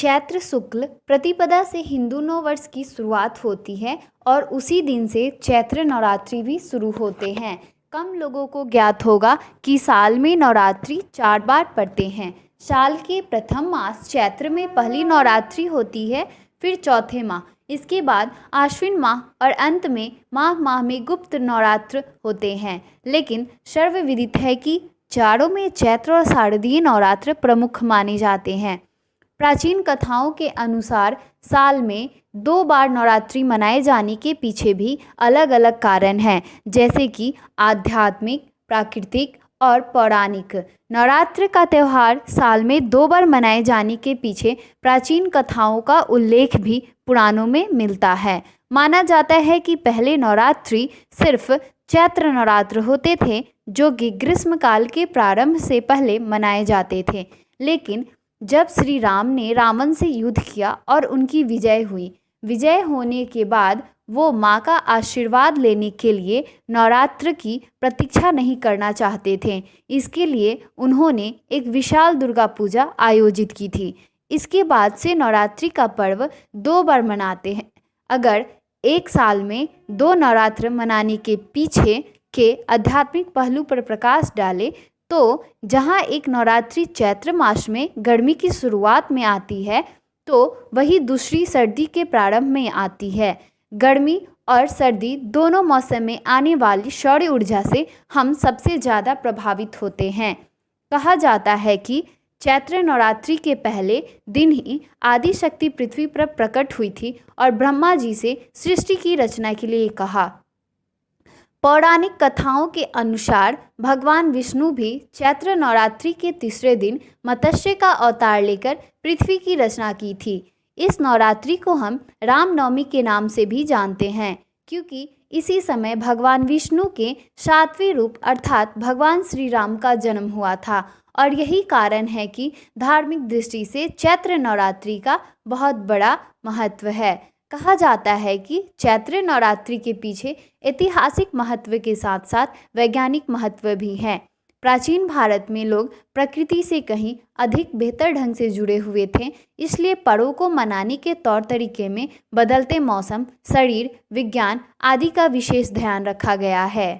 चैत्र शुक्ल प्रतिपदा से हिंदू नव वर्ष की शुरुआत होती है और उसी दिन से चैत्र नवरात्रि भी शुरू होते हैं। कम लोगों को ज्ञात होगा कि साल में नवरात्रि 4 बार पड़ते हैं। साल के प्रथम मास चैत्र में पहली नवरात्रि होती है, फिर चौथे माह, इसके बाद आश्विन माह और अंत में माघ माह में गुप्त नवरात्र होते हैं। लेकिन सर्वविदित है कि चारों में चैत्र और शारदीय नवरात्र प्रमुख माने जाते हैं। प्राचीन कथाओं के अनुसार साल में 2 बार नवरात्रि मनाए जाने के पीछे भी अलग अलग कारण हैं, जैसे कि आध्यात्मिक, प्राकृतिक और पौराणिक। नवरात्र का त्यौहार साल में 2 बार मनाए जाने के पीछे प्राचीन कथाओं का उल्लेख भी पुराणों में मिलता है। माना जाता है कि पहले नवरात्रि सिर्फ चैत्र नवरात्र होते थे, जो कि ग्रीष्मकाल के प्रारंभ से पहले मनाए जाते थे। लेकिन जब श्री राम ने रावण से युद्ध किया और उनकी विजय हुई, विजय होने के बाद वो माँ का आशीर्वाद लेने के लिए नवरात्र की प्रतीक्षा नहीं करना चाहते थे। इसके लिए उन्होंने एक विशाल दुर्गा पूजा आयोजित की थी। इसके बाद से नवरात्रि का पर्व 2 बार मनाते हैं। अगर एक साल में 2 नवरात्र मनाने के पीछे के आध्यात्मिक पहलू पर प्रकाश डाले तो जहाँ एक नवरात्रि चैत्र मास में गर्मी की शुरुआत में आती है, तो वही दूसरी सर्दी के प्रारंभ में आती है। गर्मी और सर्दी दोनों मौसम में आने वाली सौर ऊर्जा से हम सबसे ज़्यादा प्रभावित होते हैं। कहा जाता है कि चैत्र नवरात्रि के पहले दिन ही आदि शक्ति पृथ्वी पर प्रकट हुई थी और ब्रह्मा जी से सृष्टि की रचना के लिए कहा। पौराणिक कथाओं के अनुसार भगवान विष्णु भी चैत्र नवरात्रि के तीसरे दिन मत्स्य का अवतार लेकर पृथ्वी की रचना की थी। इस नवरात्रि को हम रामनवमी के नाम से भी जानते हैं, क्योंकि इसी समय भगवान विष्णु के 7वें रूप अर्थात भगवान श्री राम का जन्म हुआ था। और यही कारण है कि धार्मिक दृष्टि से चैत्र नवरात्रि का बहुत बड़ा महत्व है। कहा जाता है कि चैत्र नवरात्रि के पीछे ऐतिहासिक महत्व के साथ साथ वैज्ञानिक महत्व भी है। प्राचीन भारत में लोग प्रकृति से कहीं अधिक बेहतर ढंग से जुड़े हुए थे, इसलिए पर्वों को मनाने के तौर तरीके में बदलते मौसम, शरीर, विज्ञान आदि का विशेष ध्यान रखा गया है।